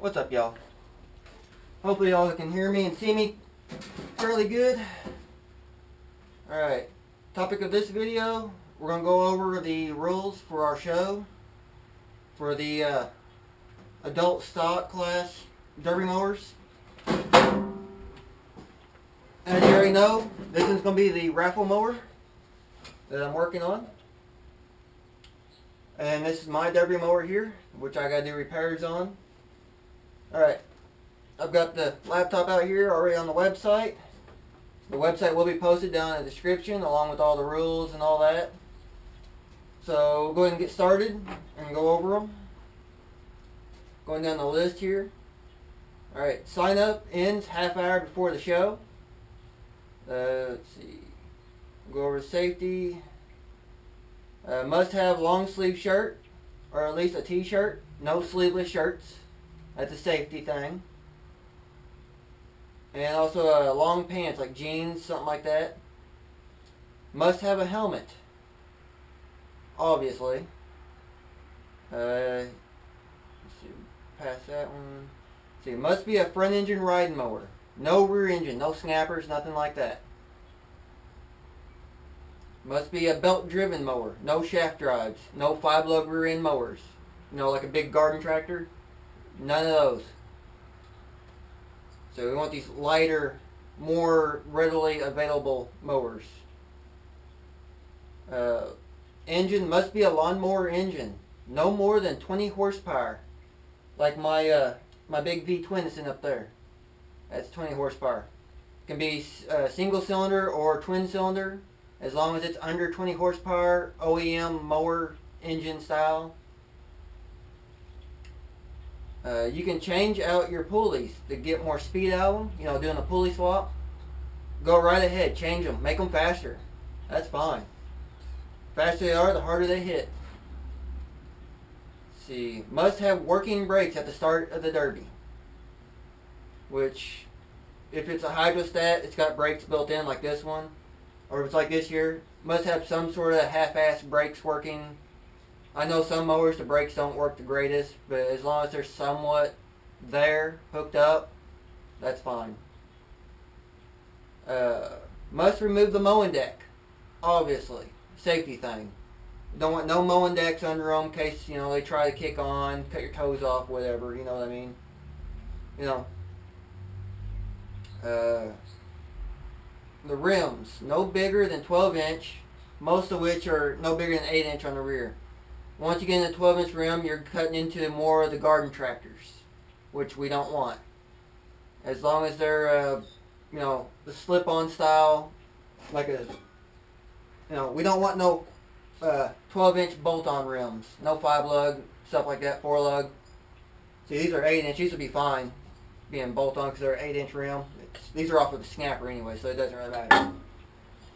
What's up, y'all? Hopefully y'all can hear me and see me fairly good. Alright, topic of this video, we're going to go over the rules for our show for the adult stock class derby mowers. As you already know, this is going to be the raffle mower that I'm working on. And this is my derby mower here, which I got to do repairs on. Alright, I've got the laptop out here already on the website. The website will be posted down in the description along with all the rules and all that. So we'll go ahead and get started and go over them. Going down the list here. Alright, sign up ends half hour before the show. Let's see. Go over safety. Must have long sleeve shirt or at least a t-shirt. No sleeveless shirts. That's a safety thing. And also long pants like jeans, something like that. Must have a helmet. Obviously. Let's see, past that one. Let's see, must be a front engine riding mower. No rear engine, no snappers, nothing like that. Must be a belt driven mower. No shaft drives. No 5-lug rear end mowers. You know, like a big garden tractor. None of those. So we want these lighter, more readily available mowers. Engine must be a lawnmower engine. No more than 20 horsepower. Like my my big V-twin that's in up there. That's 20 horsepower. It can be single cylinder or twin cylinder. As long as it's under 20 horsepower, OEM mower engine style. You can change out your pulleys to get more speed out of them. You know, doing a pulley swap. Go right ahead, change them, make them faster. That's fine. Faster they are, the harder they hit. Let's see, must have working brakes at the start of the derby. Which, if it's a hydrostat, it's got brakes built in like this one. Or if it's like this here, must have some sort of half-assed brakes working. I know some mowers, the brakes don't work the greatest, but as long as they're somewhat there, hooked up, that's fine. Must remove the mowing deck, obviously. Safety thing. Don't want no mowing decks under them in case, you know, they try to kick on, cut your toes off, whatever, you know what I mean? You know. The rims, no bigger than 12-inch, most of which are no bigger than 8-inch on the rear. Once you get in a 12-inch rim, you're cutting into more of the garden tractors, which we don't want. As long as they're, you know, the slip-on style, like a, you know, we don't want no 12-inch bolt-on rims, no 5-lug, stuff like that, 4-lug. See, these are 8-inch. These would be fine being bolt-on because they're 8-inch rim. These are off with a snapper anyway, so it doesn't really matter.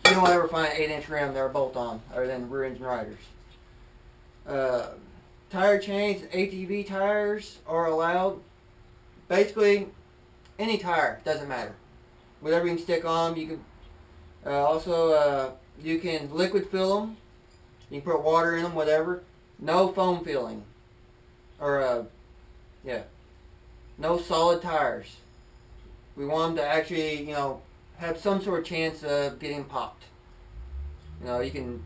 You don't ever find an 8-inch rim that are bolt-on, other than rear engine riders. Tire change, ATV tires are allowed. Basically, any tire, doesn't matter. Whatever you can stick on, you can. Also, you can liquid fill them. You can put water in them, whatever. No foam filling. Or, yeah. No solid tires. We want them to actually, you know, have some sort of chance of getting popped. You know, you can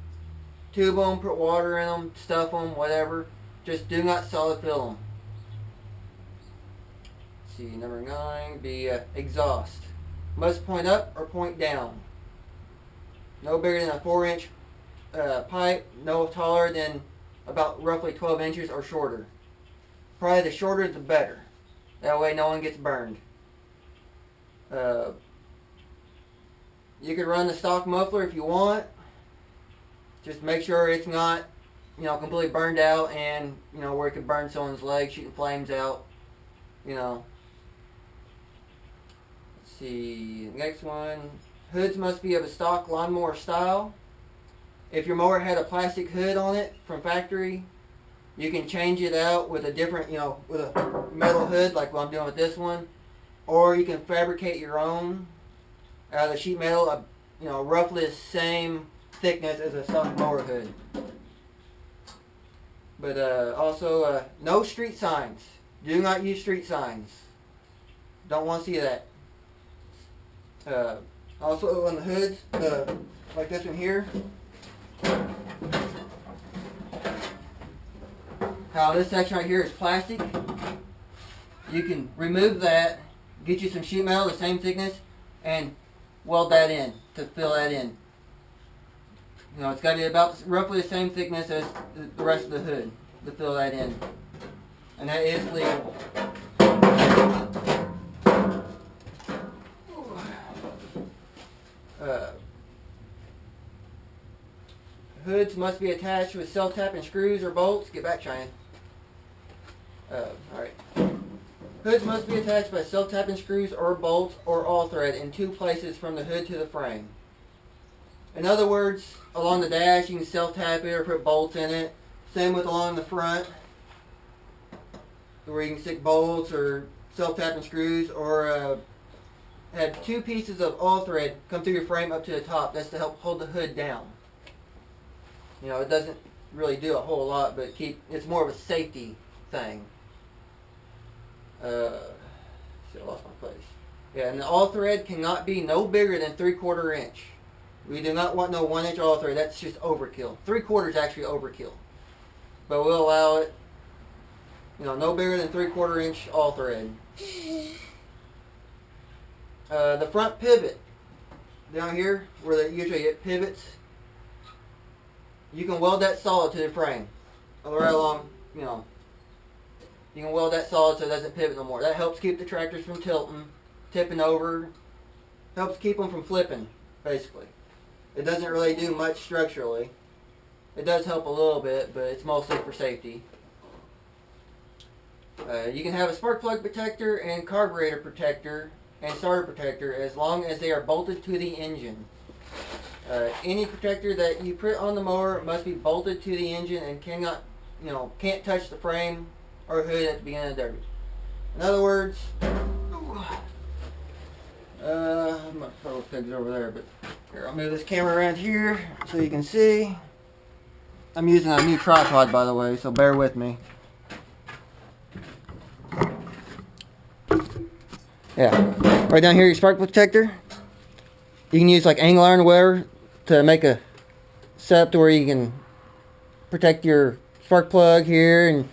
tube them, put water in them, stuff them, whatever. Just do not solid fill them. Let's see, number 9, be exhaust. Must point up or point down. No bigger than a 4-inch pipe. No taller than about roughly 12 inches or shorter. Probably the shorter the better. That way no one gets burned. You could run the stock muffler if you want. Just make sure it's not, you know, completely burned out and, you know, where it could burn someone's leg, shooting flames out. You know. Let's see. Next one. Hoods must be of a stock lawnmower style. If your mower had a plastic hood on it from factory, you can change it out with a different, you know, with a metal hood like what I'm doing with this one. Or you can fabricate your own out of the sheet metal, you know, roughly the same thickness as a stock mower hood. But also, no street signs. Do not use street signs. Don't want to see that. Also on the hoods, like this one here, how this section right here is plastic, you can remove that, get you some sheet metal the same thickness, and weld that in to fill that in. You know, it's got to be about roughly the same thickness as the rest of the hood to fill that in. And that is legal. Hoods must be attached with self-tapping screws or bolts. Get back, Cheyenne. Alright. Hoods must be attached by self-tapping screws or bolts or all thread in 2 places from the hood to the frame. In other words, along the dash you can self-tap it or put bolts in it. Same with along the front, where you can stick bolts or self-tapping screws, or have 2 pieces of all thread come through your frame up to the top. That's to help hold the hood down. You know, it doesn't really do a whole lot, but it's more of a safety thing. See, I lost my place. Yeah, and the all thread cannot be no bigger than 3/4 inch. We do not want no 1 inch all thread. That's just overkill. 3/4 is actually overkill. But we'll allow it, you know, no bigger than 3/4 inch all thread. The front pivot down here, where they usually get pivots, you can weld that solid to the frame. Right along, you know, you can weld that solid so it doesn't pivot no more. That helps keep the tractors from tilting, tipping over, helps keep them from flipping, basically. It doesn't really do much structurally. It does help a little bit, but it's mostly for safety. You can have a spark plug protector and carburetor protector and starter protector as long as they are bolted to the engine. Any protector that you put on the mower must be bolted to the engine and cannot, you know, can't touch the frame or hood at the beginning of the derby. In other words, my photo pig's over there, but here, I'll move this camera around here so you can see. I'm using a new tripod, by the way, so bear with me. Yeah, right down here, your spark protector. You can use like angle iron or whatever to make a setup to where you can protect your spark plug here and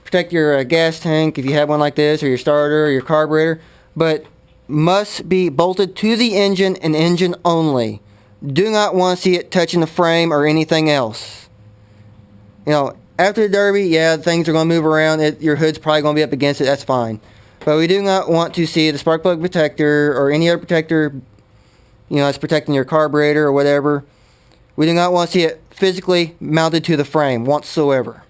protect your gas tank if you have one like this, or your starter or your carburetor, but must be bolted to the engine and engine only. Do not want to see it touching the frame or anything else. You know, after the derby, yeah, things are going to move around. Your hood's probably going to be up against it. That's fine. But we do not want to see the spark plug protector or any other protector, you know, that's protecting your carburetor or whatever. We do not want to see it physically mounted to the frame whatsoever.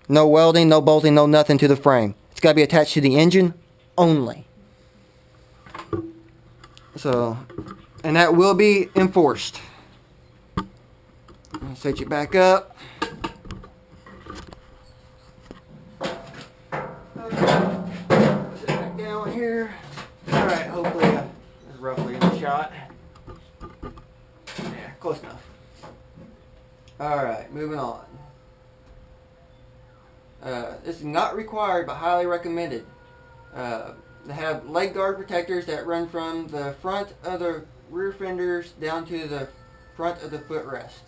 No welding, no bolting, no nothing to the frame. It's got to be attached to the engine only. So, and that will be enforced. I'll set you back up. Sit back down here. Alright, hopefully that's roughly in the shot. Yeah, close enough. Alright, moving on. This is not required but highly recommended. They have leg guard protectors that run from the front of the rear fenders down to the front of the footrest.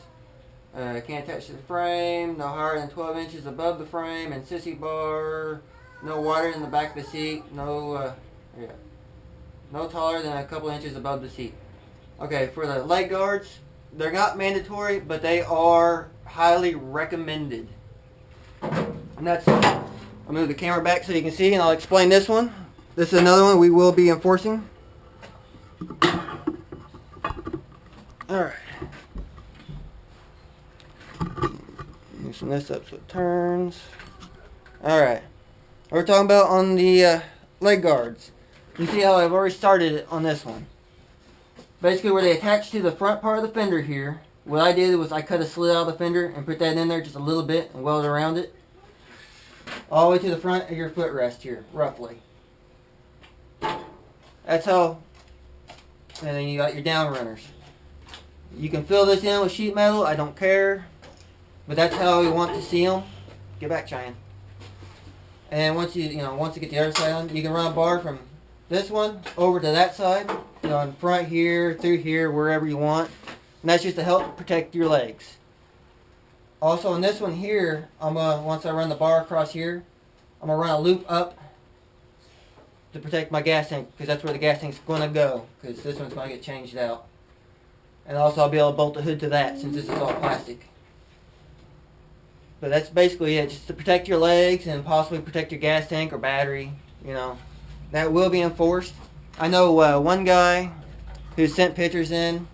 Can't attach to the frame, no higher than 12 inches above the frame, and sissy bar, no wider than the back of the seat, no taller than a couple inches above the seat. Okay, for the leg guards, they're not mandatory, but they are highly recommended. And that's, I'll move the camera back so you can see, and I'll explain this one. This is another one we will be enforcing. Alright. Loosen this up so it turns. Alright. We're talking about on the leg guards. You see how I've already started it on this one. Basically where they attach to the front part of the fender here, what I did was I cut a slit out of the fender and put that in there just a little bit and welded around it. All the way to the front of your footrest here, roughly. That's how, and then you got your down runners. You can fill this in with sheet metal, I don't care, but that's how we want to see them. Get back, Cheyenne. And once you get the other side on, you can run a bar from this one over to that side, in front here, through here, wherever you want. And that's just to help protect your legs. Also on this one here, once I run the bar across here, I'm gonna run a loop up to protect my gas tank, because that's where the gas tank's gonna go, because this one's gonna get changed out. And also I'll be able to bolt the hood to that, since this is all plastic. But that's basically it, just to protect your legs and possibly protect your gas tank or battery, That will be enforced. I know one guy who sent pictures in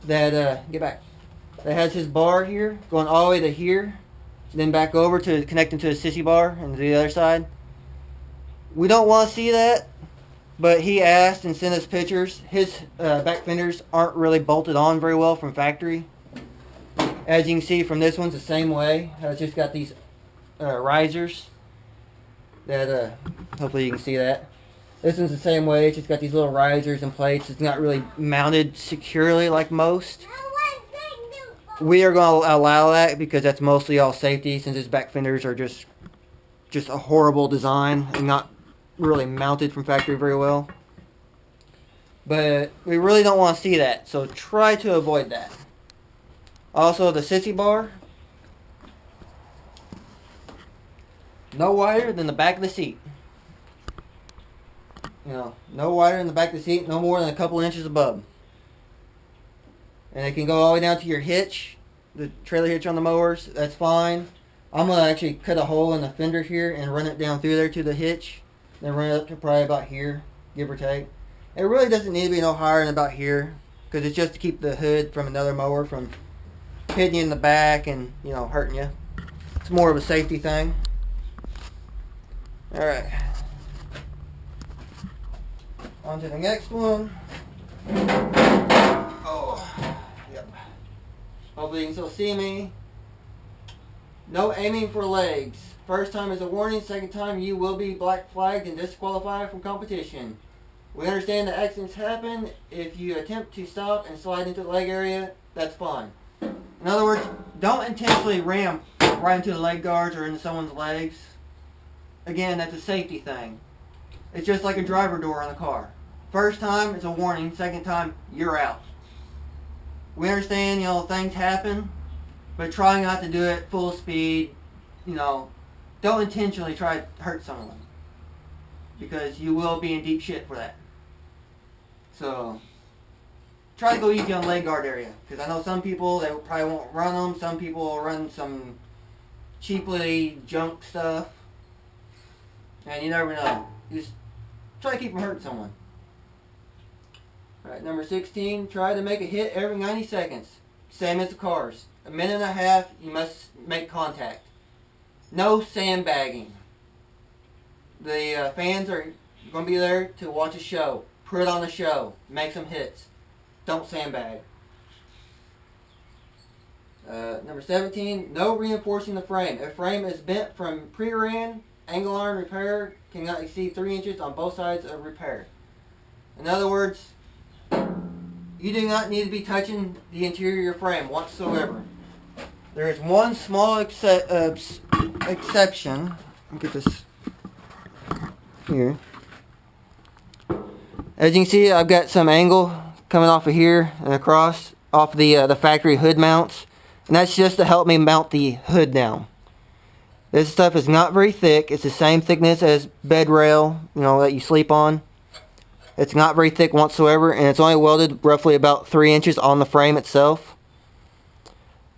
that, that has his bar here, going all the way to here, then back over to connecting to the sissy bar and the other side. We don't want to see that, but he asked and sent us pictures. His back fenders aren't really bolted on very well from factory. As you can see from this one's the same way. It's just got these risers that hopefully you can see that. This one's the same way. It's just got these little risers and plates. It's not really mounted securely like most. We are going to allow that because that's mostly all safety, since his back fenders are just a horrible design and not really mounted from factory very well. But we really don't want to see that, so try to avoid that. Also, the sissy bar, no wider than the back of the seat. No wider than the back of the seat, no more than a couple inches above. And it can go all the way down to your hitch, the trailer hitch on the mowers. That's fine. I'm going to actually cut a hole in the fender here and run it down through there to the hitch. Then run it up to probably about here, give or take. It really doesn't need to be no higher than about here, because it's just to keep the hood from another mower from hitting you in the back and, hurting you. It's more of a safety thing. Alright. On to the next one. Oh, yep. Hopefully you can still see me. No aiming for legs. First time is a warning. Second time you will be black flagged and disqualified from competition. We understand that accidents happen. If you attempt to stop and slide into the leg area, that's fine. In other words, don't intentionally ram right into the leg guards or into someone's legs. Again, that's a safety thing. It's just like a driver door on a car. First time, it's a warning. Second time, you're out. We understand, things happen, but try not to do it full speed. Don't intentionally try to hurt someone, because you will be in deep shit for that. So, try to go easy on the leg guard area, because I know some people, they probably won't run them. Some people will run some cheaply junk stuff, and you never know. Just try to keep from hurting someone. Alright, number 16, try to make a hit every 90 seconds. Same as the cars. A minute and a half, you must make contact. No sandbagging. The fans are going to be there to watch a show. Put on a show. Make some hits. Don't sandbag. Number 17, no reinforcing the frame. If frame is bent from pre-ran, angle iron repair cannot exceed 3 inches on both sides of repair. In other words, you do not need to be touching the interior of your frame whatsoever. There is one small exception. Let me get this here. As you can see, I've got some angle coming off of here and across off the factory hood mounts, and that's just to help me mount the hood down. This stuff is not very thick. It's the same thickness as bed rail, that you sleep on. It's not very thick whatsoever, and it's only welded roughly about 3 inches on the frame itself.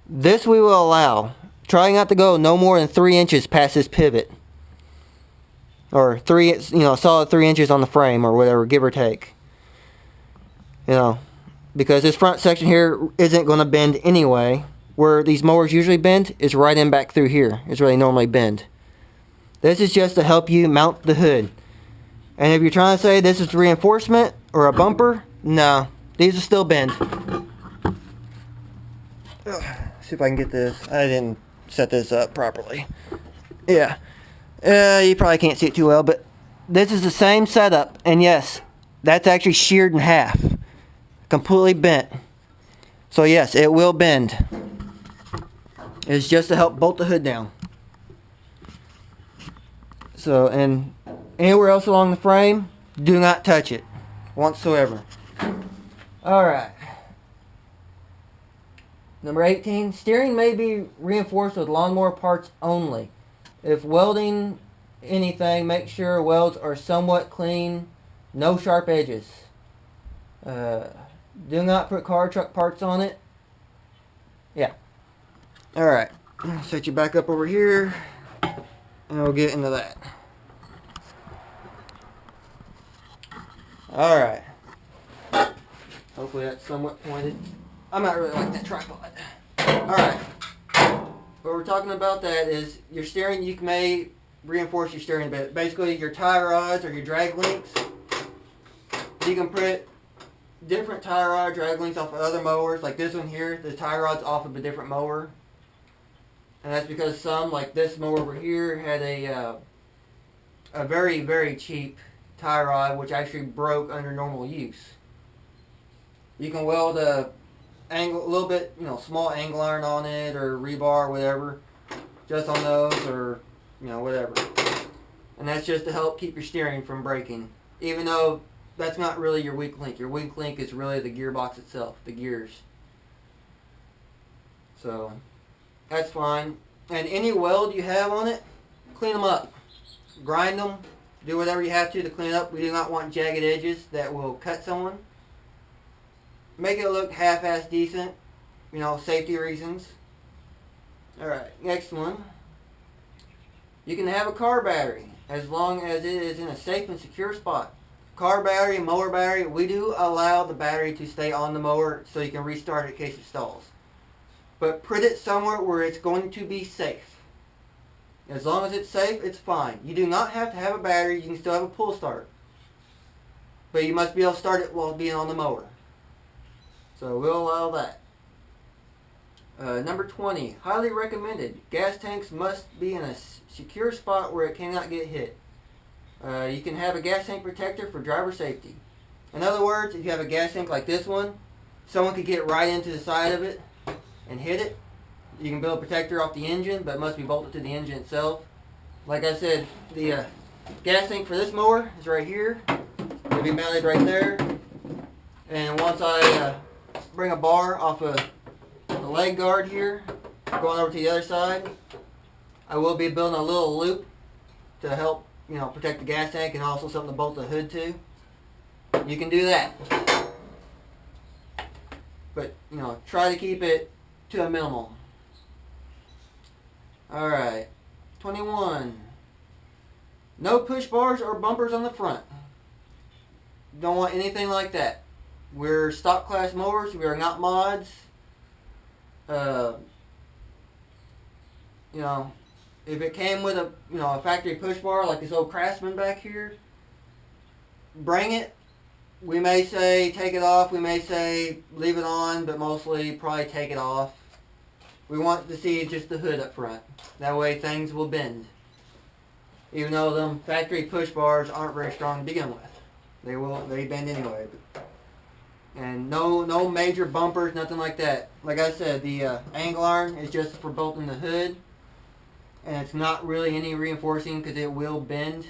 This we will allow. Try not to go no more than 3 inches past this pivot. Or solid 3 inches on the frame or whatever, give or take. Because this front section here isn't going to bend anyway. Where these mowers usually bend is right in back through here. It's where they normally bend. This is just to help you mount the hood. And if you're trying to say this is reinforcement or a bumper, no. These will still bend. See if I can get this. I didn't set this up properly. Yeah. You probably can't see it too well, but this is the same setup. And yes, that's actually sheared in half. Completely bent. So yes, it will bend. It's just to help bolt the hood down. So, and anywhere else along the frame, do not touch it whatsoever. Alright. Number 18, steering may be reinforced with lawnmower parts only. If welding anything, make sure welds are somewhat clean, no sharp edges. Do not put car truck parts on it. Yeah. Alright, set you back up over here, and we'll get into that. Alright. Hopefully that's somewhat pointed. I might really like that tripod. Alright. What we're talking about that is your steering, you may reinforce your steering a bit. Basically your tie rods or your drag links, you can put different tie rod drag links off of other mowers. Like this one here, the tie rod's off of a different mower. And that's because some, like this mower over here, had a very, very cheap tie rod which actually broke under normal use. You can weld a little bit, small angle iron on it, or rebar, whatever, just on those, or whatever. And that's just to help keep your steering from breaking. Even though that's not really your weak link. Your weak link is really the gearbox itself, the gears. So that's fine. And any weld you have on it, clean them up, grind them, do whatever you have to clean it up. We do not want jagged edges that will cut someone. Make it look half-assed decent, safety reasons. Alright, next one. You can have a car battery as long as it is in a safe and secure spot. Car battery, mower battery, we do allow the battery to stay on the mower so you can restart it in case it stalls. But put it somewhere where it's going to be safe. As long as it's safe, it's fine. You do not have to have a battery, you can still have a pull start. But you must be able to start it while being on the mower. So we'll allow that. Number 20, highly recommended. Gas tanks must be in a secure spot where it cannot get hit. You can have a gas tank protector for driver safety. In other words, if you have a gas tank like this one, someone could get right into the side of it and hit it. You can build a protector off the engine, but it must be bolted to the engine itself. Like I said, the gas tank for this mower is right here. It'll be mounted right there. And once I bring a bar off of the leg guard here, going over to the other side, I will be building a little loop to help protect the gas tank, and also something to bolt the hood to. You can do that. But, try to keep it to a minimum. Alright. 21. No push bars or bumpers on the front. Don't want anything like that. We're stock class mowers. We are not mods. If it came with a factory push bar like this old Craftsman back here, bring it. We may say take it off. We may say leave it on, but mostly probably take it off. We want to see just the hood up front. That way things will bend. Even though them factory push bars aren't very strong to begin with. They bend anyway. And no major bumpers, nothing like that. Like I said, the angle iron is just for bolting the hood. And it's not really any reinforcing because it will bend.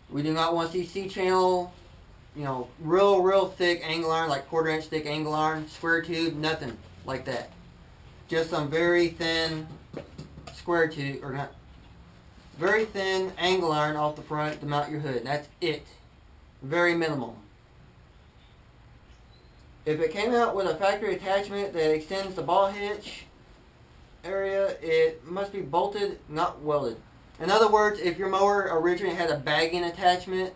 We do not want to see C-channel, real thick angle iron, like 1/4 inch thick angle iron, square tube, nothing like that. Just some very thin square tube, or not, very thin angle iron off the front to mount your hood. That's it. Very minimal. If it came out with a factory attachment that extends the ball hitch area, it must be bolted, not welded. In other words, if your mower originally had a bagging attachment,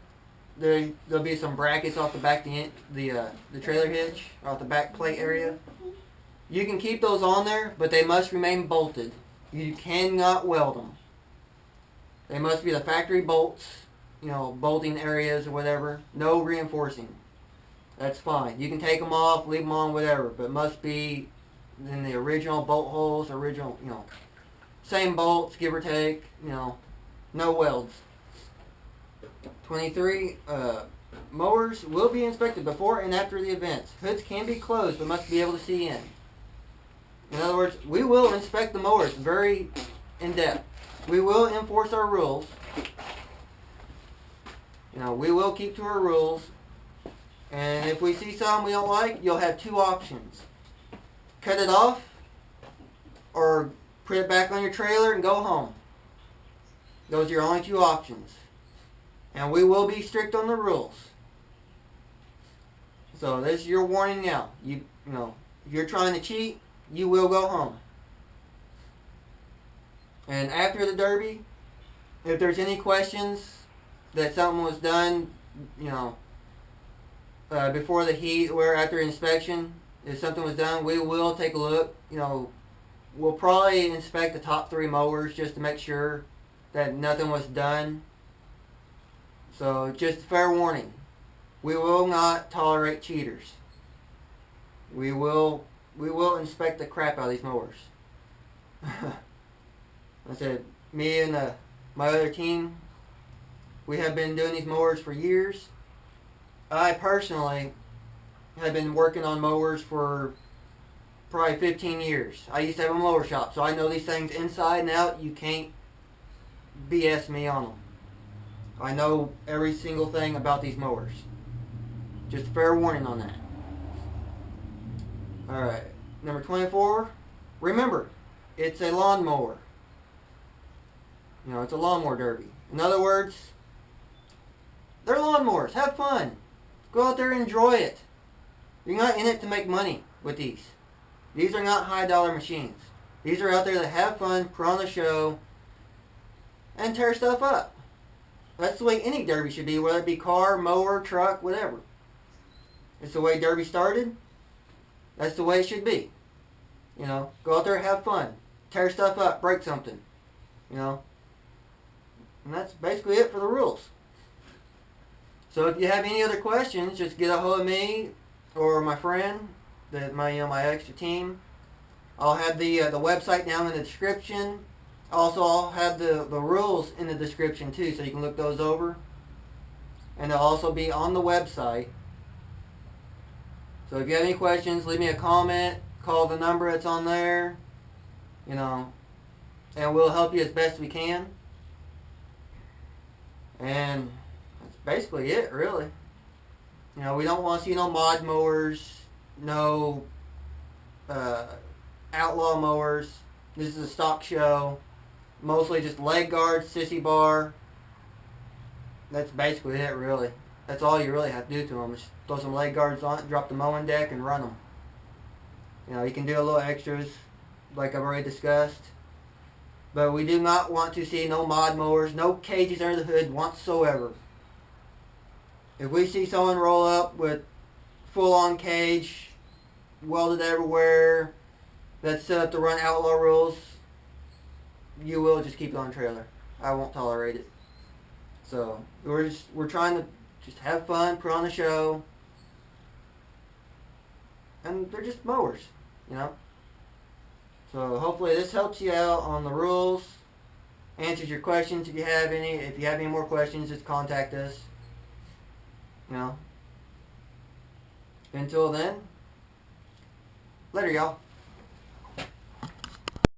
there'll be some brackets off the back the trailer hitch, off the back plate area. You can keep those on there, but they must remain bolted. You cannot weld them. They must be the factory bolts, bolting areas or whatever. No reinforcing. That's fine. You can take them off, leave them on, whatever, but it must be in the original bolt holes, same bolts, give or take, no welds. 23, mowers will be inspected before and after the events. Hoods can be closed, but must be able to see in. In other words, we will inspect the mowers very in depth. we will enforce our rules. You know, we will keep to our rules. And if we see something we don't like, you'll have two options. Cut it off, or put it back on your trailer and go home. Those are your only two options. And we will be strict on the rules. So this is your warning now. You know, if you're trying to cheat, you will go home. And after the Derby, if there's any questions that something was done, you know, before the heat or after inspection, if something was done, we will take a look. You know, we'll probably inspect the top 3 mowers just to make sure that nothing was done. So just fair warning, we will not tolerate cheaters. We will inspect the crap out of these mowers. I said, me and my other team, we have been doing these mowers for years. I personally have been working on mowers for probably 15 years. I used to have a mower shop, so I know these things inside and out. You can't BS me on them. I know every single thing about these mowers. Just a fair warning on that. Alright, number 24. Remember, it's a lawnmower. You know, it's a lawnmower derby. In other words, they're lawnmowers. Have fun. Go out there and enjoy it. You're not in it to make money with these. These are not high dollar machines. These are out there to have fun, put on the show, and tear stuff up. That's the way any derby should be, whether it be car, mower, truck, whatever. It's the way derby started. That's the way it should be. You know, go out there and have fun. Tear stuff up, break something. You know. And that's basically it for the rules. So if you have any other questions, just get a hold of me or my friend, my extra team. I'll have the website down in the description. Also, I'll have the rules in the description too, so you can look those over. And they'll also be on the website. So if you have any questions, leave me a comment, call the number that's on there, you know, and we'll help you as best we can. And that's basically it, really. You know, we don't want to see no mod mowers, no outlaw mowers. This is a stock show. Mostly just leg guards, sissy bar. That's basically it, really. That's all you really have to do to them. Just throw some leg guards on it, drop the mowing deck, and run them. You know, you can do a little extras, like I've already discussed. But we do not want to see no mod mowers, no cages under the hood whatsoever. If we see someone roll up with full-on cage, welded everywhere, that's set up to run outlaw rules, you will just keep it on a trailer. I won't tolerate it. So we're trying to just have fun, put on the show, and they're just mowers, you know. So hopefully this helps you out on the rules, answers your questions if you have any. If you have any more questions, just contact us. You know. Until then, later, y'all.